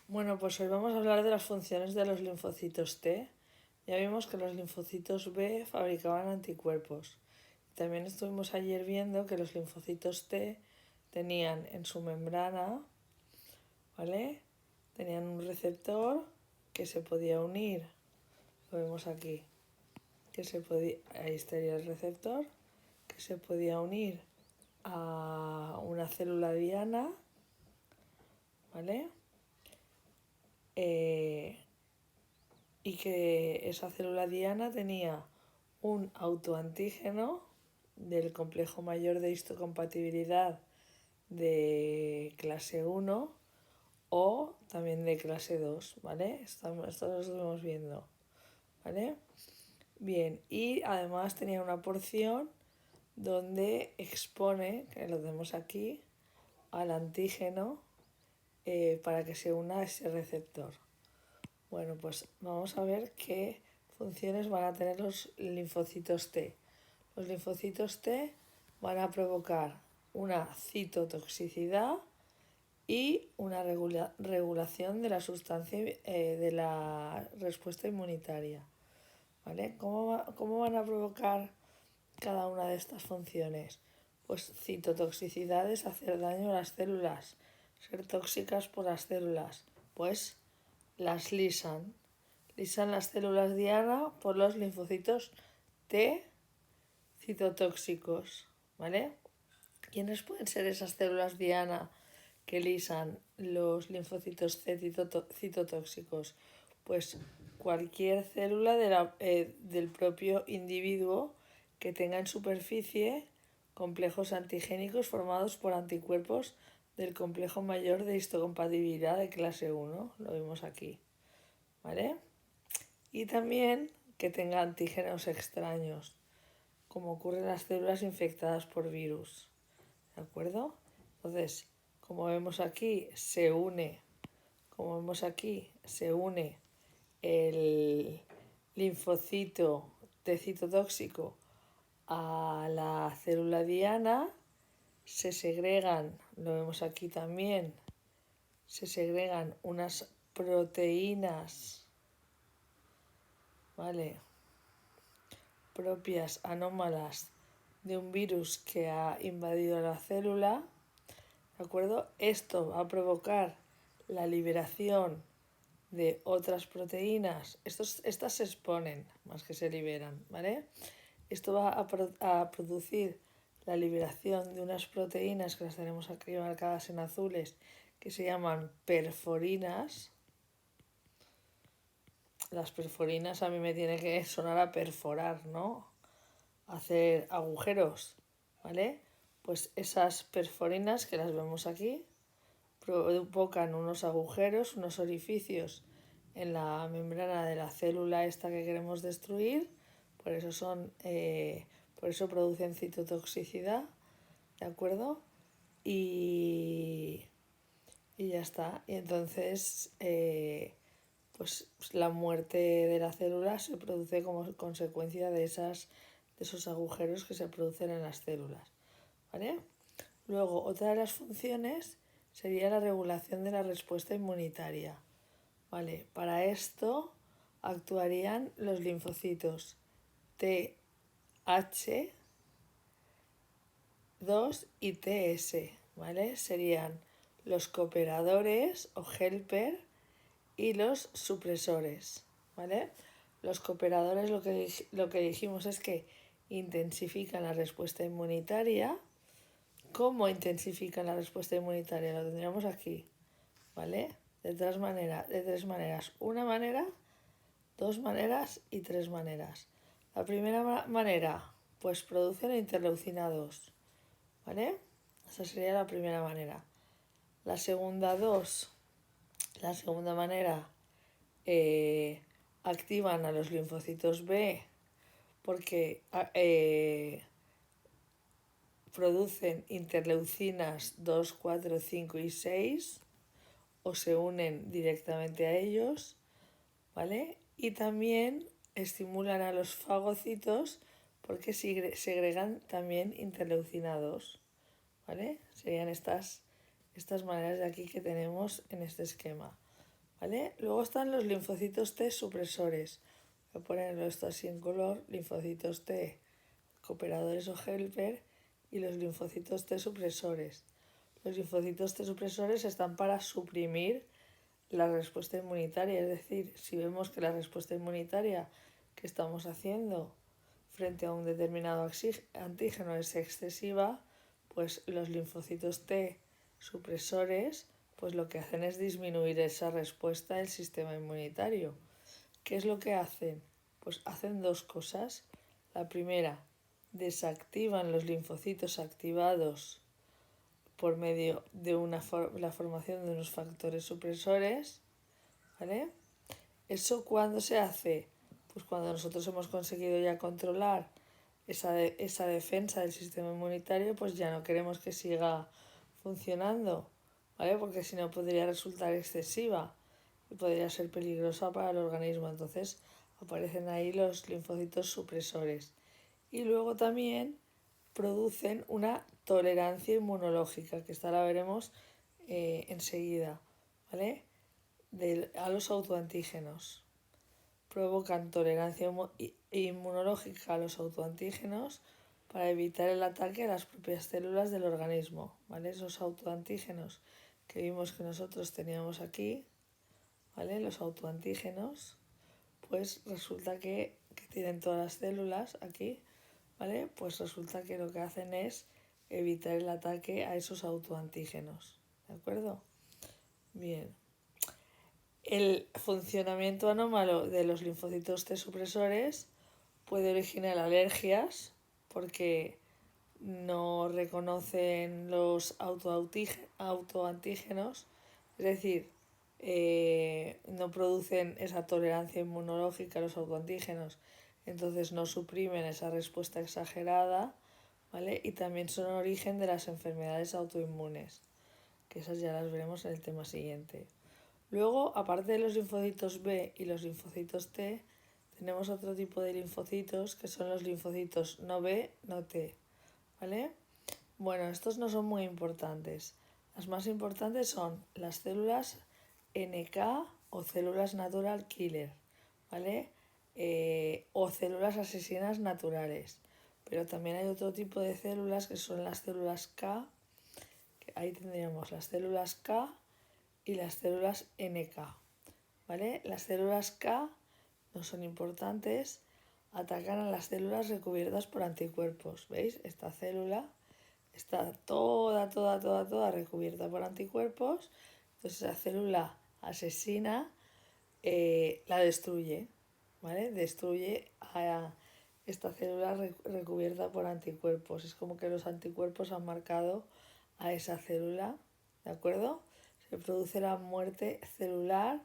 Bueno, pues hoy vamos a hablar de las funciones de los linfocitos T. Ya vimos que los linfocitos B fabricaban anticuerpos. También estuvimos ayer viendo que los linfocitos T tenían en su membrana, ¿vale? Tenían un receptor que se podía unir. Lo vemos aquí. Ahí estaría el receptor, que se podía unir a una célula diana, ¿vale? Y que esa célula diana tenía un autoantígeno del complejo mayor de histocompatibilidad de clase 1 o también de clase 2, ¿vale? Esto lo estamos viendo, ¿vale? Bien, y además tenía una porción donde expone, que lo tenemos aquí, al antígeno para que se una a ese receptor. Bueno, pues vamos a ver qué funciones van a tener los linfocitos T. Los linfocitos T van a provocar una citotoxicidad y una regulación de la sustancia de la respuesta inmunitaria. ¿Vale? ¿Cómo van a provocar cada una de estas funciones? Pues citotoxicidad es hacer daño a las células, ser tóxicas por las células, pues las lisan las células diana por los linfocitos T citotóxicos, ¿vale? ¿Quiénes pueden ser esas células diana que lisan los linfocitos T citotóxicos? Pues cualquier célula del propio individuo que tenga en superficie complejos antigénicos formados por anticuerpos del complejo mayor de histocompatibilidad de clase 1, lo vemos aquí, ¿vale? Y también que tenga antígenos extraños, como ocurre en las células infectadas por virus, ¿de acuerdo? Entonces, como vemos aquí, se une el linfocito T citotóxico a la célula diana, se segregan, lo vemos aquí también, se segregan unas proteínas, ¿vale?, propias anómalas de un virus que ha invadido la célula, ¿de acuerdo? Esto va a provocar la liberación de otras proteínas. Estas se exponen más que se liberan, ¿vale? Esto va a producir la liberación de unas proteínas que las tenemos aquí marcadas en azules, que se llaman perforinas. Las perforinas a mí me tiene que sonar a perforar, ¿no? Hacer agujeros, ¿vale? Pues esas perforinas que las vemos aquí provocan unos agujeros, unos orificios en la membrana de la célula esta que queremos destruir, por eso producen citotoxicidad, ¿de acuerdo? Y ya está. Y entonces pues la muerte de la célula se produce como consecuencia de esos agujeros que se producen en las células, ¿vale? Luego, otra de las funciones sería la regulación de la respuesta inmunitaria, ¿vale? Para esto actuarían los linfocitos TH2 y TS, ¿vale? Serían los cooperadores o helper y los supresores, ¿vale? Los cooperadores lo que dijimos es que intensifican la respuesta inmunitaria. ¿Cómo intensifican la respuesta inmunitaria? Lo tendríamos aquí, ¿vale? De tres maneras. Una manera, dos maneras y tres maneras. La primera manera, pues producen interleucina 2, ¿vale? Esa sería la primera manera. La segunda manera, activan a los linfocitos B porque producen interleucinas 2, 4, 5 y 6 o se unen directamente a ellos, ¿vale? Y también estimulan a los fagocitos porque segregan también interleucina 2, ¿vale? Serían estas maneras de aquí que tenemos en este esquema, ¿vale? Luego están los linfocitos T supresores. Voy a ponerlo esto así en color, linfocitos T cooperadores o helper y los linfocitos T supresores. Los linfocitos T supresores están para suprimir la respuesta inmunitaria, es decir, si vemos que la respuesta inmunitaria que estamos haciendo frente a un determinado antígeno es excesiva, pues los linfocitos T supresores pues lo que hacen es disminuir esa respuesta del sistema inmunitario. ¿Qué es lo que hacen? Pues hacen dos cosas. La primera, desactivan los linfocitos activados por medio de la formación de unos factores supresores, ¿vale? ¿Eso cuándo se hace? Pues cuando nosotros hemos conseguido ya controlar esa defensa del sistema inmunitario, pues ya no queremos que siga funcionando, ¿vale? Porque si no podría resultar excesiva y podría ser peligrosa para el organismo. Entonces aparecen ahí los linfocitos supresores. Y luego también producen una tolerancia inmunológica, que esta la veremos enseguida, ¿vale? A los autoantígenos. Provocan tolerancia inmunológica a los autoantígenos para evitar el ataque a las propias células del organismo, ¿vale? Esos autoantígenos que vimos que nosotros teníamos aquí, ¿vale? Los autoantígenos, pues resulta que tienen todas las células aquí, ¿vale? Pues resulta que lo que hacen es evitar el ataque a esos autoantígenos, ¿de acuerdo? Bien. El funcionamiento anómalo de los linfocitos T supresores puede originar alergias porque no reconocen los autoantígenos, es decir, no producen esa tolerancia inmunológica a los autoantígenos, entonces no suprimen esa respuesta exagerada, ¿vale? Y también son origen de las enfermedades autoinmunes, que esas ya las veremos en el tema siguiente. Luego, aparte de los linfocitos B y los linfocitos T, tenemos otro tipo de linfocitos que son los linfocitos no B, no T, ¿vale? Bueno, estos no son muy importantes. Las más importantes son las células NK o células natural killer, ¿vale? O células asesinas naturales. Pero también hay otro tipo de células que son las células K, que ahí tendríamos las células K y las células NK, ¿vale? Las células K no son importantes, atacan a las células recubiertas por anticuerpos, ¿veis? Esta célula está toda recubierta por anticuerpos, entonces esa célula asesina la destruye, ¿vale? Destruye a esta célula recubierta por anticuerpos. Es como que los anticuerpos han marcado a esa célula, ¿de acuerdo? Se produce la muerte celular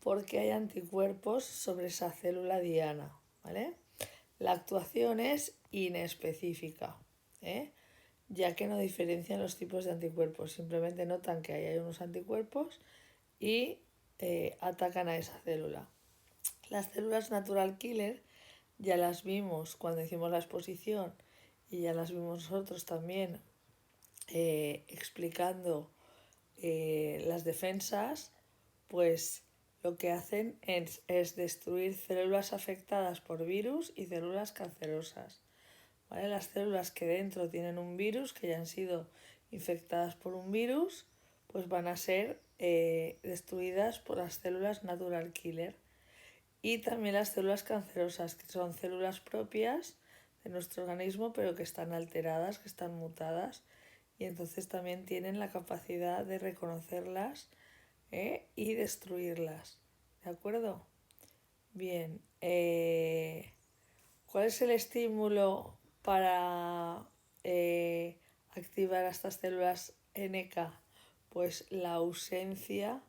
porque hay anticuerpos sobre esa célula diana, ¿vale? La actuación es inespecífica, ya que no diferencian los tipos de anticuerpos, simplemente notan que ahí hay unos anticuerpos y atacan a esa célula. Las células natural killer ya las vimos cuando hicimos la exposición y ya las vimos nosotros también explicando las defensas, pues lo que hacen es destruir células afectadas por virus y células cancerosas, ¿vale? Las células que dentro tienen un virus, que ya han sido infectadas por un virus, pues van a ser destruidas por las células natural killer. Y también las células cancerosas, que son células propias de nuestro organismo, pero que están alteradas, que están mutadas, y entonces también tienen la capacidad de reconocerlas y destruirlas. ¿De acuerdo? Bien. ¿Cuál es el estímulo para activar a estas células NK? Pues la ausencia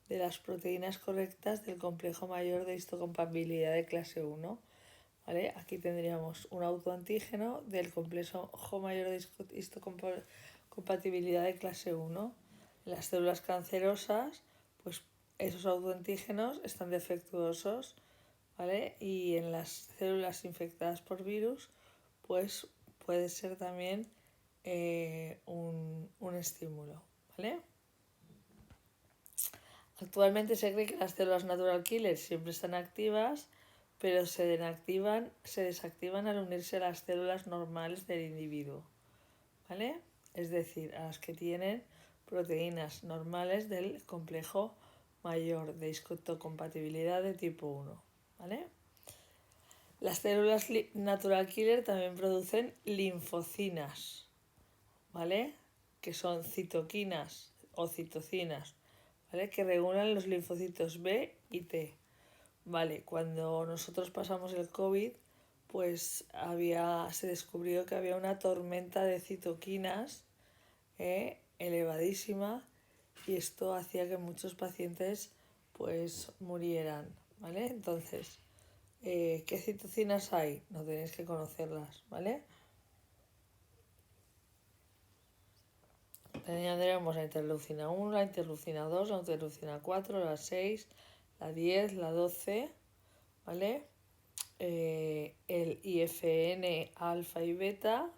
de las proteínas correctas del complejo mayor de histocompatibilidad de clase 1. ¿Vale? Aquí tendríamos un autoantígeno del complejo mayor de histocompatibilidad de clase 1. En las células cancerosas, pues esos autoantígenos están defectuosos, ¿vale? Y en las células infectadas por virus, pues puede ser también un estímulo, ¿vale? Actualmente se cree que las células natural killer siempre están activas, pero se desactivan al unirse a las células normales del individuo, ¿vale? Es decir, a las que tienen proteínas normales del complejo mayor de histocompatibilidad de tipo 1, ¿vale? Las células natural killer también producen linfocinas, ¿vale? Que son citoquinas o citocinas, ¿vale? Que regulan los linfocitos B y T. Vale, cuando nosotros pasamos el COVID, pues se descubrió que había una tormenta de citoquinas elevadísima, y esto hacía que muchos pacientes pues murieran, ¿vale? Entonces, ¿qué citocinas hay? No tenéis que conocerlas, ¿vale? Tendríamos la interleucina 1, la interleucina 2, la interleucina 4, la 6, la 10, la 12, ¿vale? El IFN alfa y beta,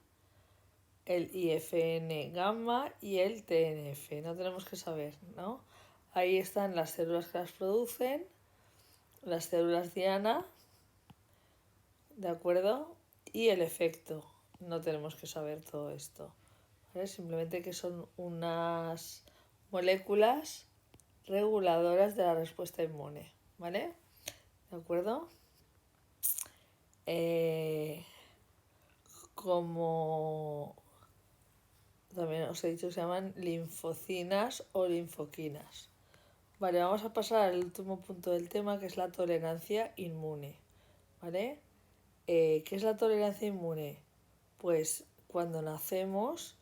el IFN gamma y el TNF. No tenemos que saber, ¿no? Ahí están las células que las producen, las células diana, ¿de acuerdo? Y el efecto. No tenemos que saber todo esto, ¿vale? Simplemente que son unas moléculas reguladoras de la respuesta inmune, ¿vale? ¿De acuerdo? Como también os he dicho, se llaman linfocinas o linfoquinas. Vale, vamos a pasar al último punto del tema, que es la tolerancia inmune, ¿vale? ¿Qué es la tolerancia inmune? Pues cuando nacemos,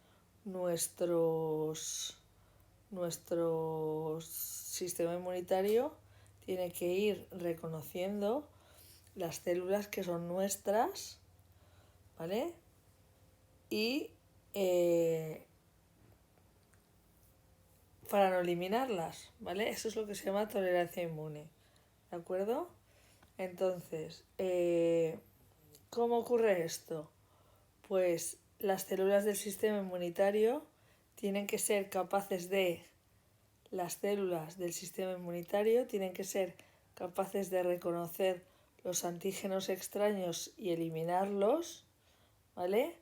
nuestro sistema inmunitario tiene que ir reconociendo las células que son nuestras, ¿vale? Y para no eliminarlas, ¿vale? Eso es lo que se llama tolerancia inmune, ¿de acuerdo? Entonces, ¿cómo ocurre esto? Pues las células del sistema inmunitario tienen que ser capaces de, las células del sistema inmunitario tienen que ser capaces de reconocer los antígenos extraños y eliminarlos, ¿vale?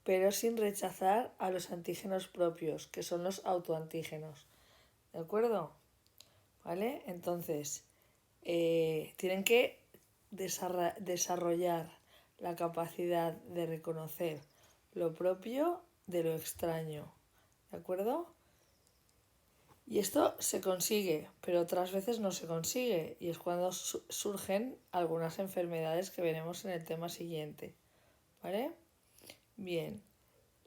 Pero sin rechazar a los antígenos propios, que son los autoantígenos, ¿de acuerdo? ¿Vale? Entonces, tienen que desarrollar la capacidad de reconocer lo propio de lo extraño, ¿de acuerdo? Y esto se consigue, pero otras veces no se consigue, y es cuando surgen algunas enfermedades que veremos en el tema siguiente, ¿vale? Bien,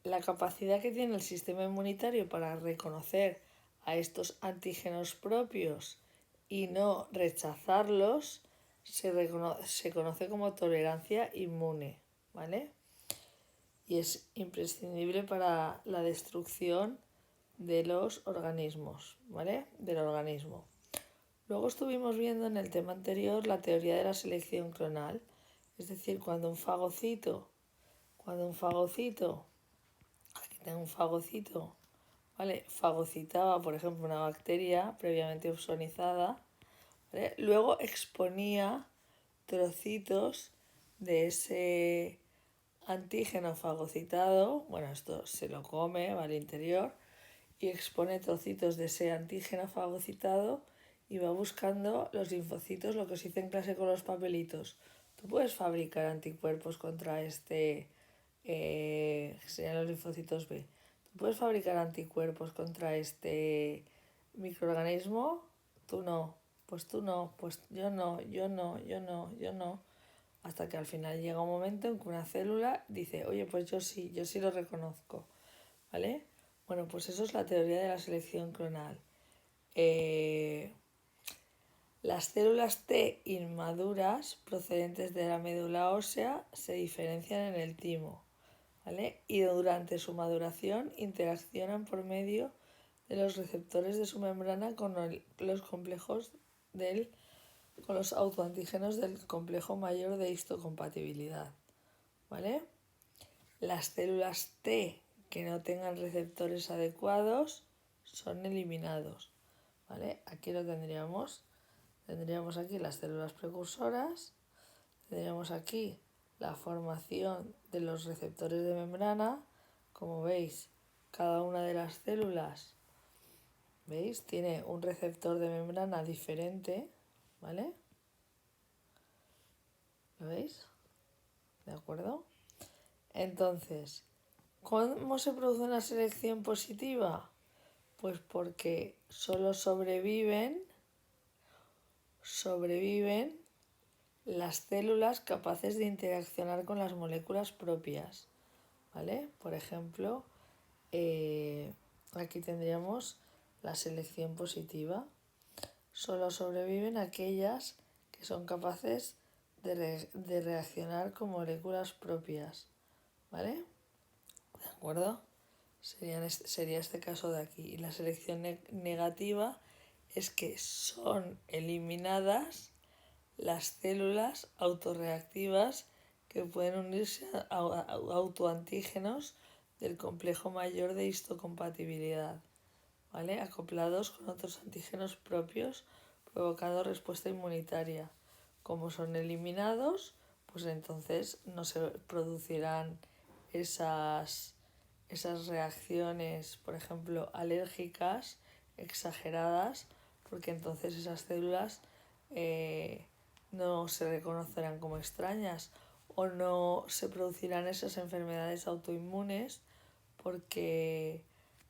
la capacidad que tiene el sistema inmunitario para reconocer a estos antígenos propios y no rechazarlos se conoce como tolerancia inmune, ¿vale? Y es imprescindible para la destrucción de los organismos, ¿vale? Del organismo. Luego estuvimos viendo en el tema anterior la teoría de la selección clonal, es decir, cuando un fagocito, aquí tengo un fagocito, ¿vale? Fagocitaba, por ejemplo, una bacteria previamente ozonizada, ¿vale? Luego exponía trocitos de ese antígeno fagocitado, bueno, esto se lo come, va al interior, y expone trocitos de ese antígeno fagocitado y va buscando los linfocitos, lo que se dice en clase con los papelitos. Tú puedes fabricar anticuerpos contra que serían los linfocitos B. Tú puedes fabricar anticuerpos contra este microorganismo, tú no, pues tú no, pues yo no, yo no, yo no, yo no, hasta que al final llega un momento en que una célula dice, oye, pues yo sí lo reconozco, ¿vale? Bueno, pues eso es la teoría de la selección clonal. Las células T inmaduras procedentes de la médula ósea se diferencian en el timo, ¿vale? Y durante su maduración interaccionan por medio de los receptores de su membrana con los complejos con los autoantígenos del complejo mayor de histocompatibilidad, ¿vale? Las células T que no tengan receptores adecuados son eliminados, ¿vale? Aquí lo tendríamos. Tendríamos aquí las células precursoras, tendríamos aquí la formación de los receptores de membrana. Como veis, cada una de las células, ¿veis? Tiene un receptor de membrana diferente, ¿vale? ¿Lo veis? ¿De acuerdo? Entonces, ¿cómo se produce una selección positiva? Pues porque solo sobreviven las células capaces de interaccionar con las moléculas propias, ¿vale? Por ejemplo, aquí tendríamos la selección positiva. Solo sobreviven aquellas que son capaces de reaccionar con moléculas propias, ¿vale? ¿De acuerdo? Sería este caso de aquí. Y la selección negativa es que son eliminadas las células autorreactivas que pueden unirse a autoantígenos del complejo mayor de histocompatibilidad, ¿vale? Acoplados con otros antígenos propios, provocando respuesta inmunitaria. Como son eliminados, pues entonces no se producirán esas reacciones, por ejemplo, alérgicas exageradas, porque entonces esas células no se reconocerán como extrañas o no se producirán esas enfermedades autoinmunes porque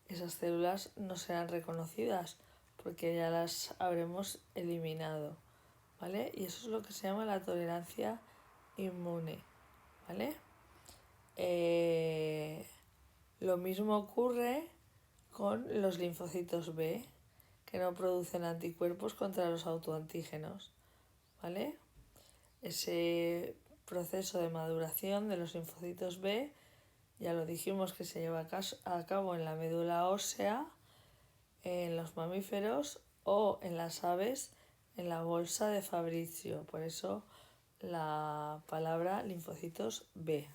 esas células no serán reconocidas porque ya las habremos eliminado, ¿vale? Y eso es lo que se llama la tolerancia inmune, ¿vale? Lo mismo ocurre con los linfocitos B, que no producen anticuerpos contra los autoantígenos, ¿vale? Ese proceso de maduración de los linfocitos B, ya lo dijimos que se lleva a cabo en la médula ósea, en los mamíferos o en las aves en la bolsa de Fabrizio. Por eso la palabra linfocitos B.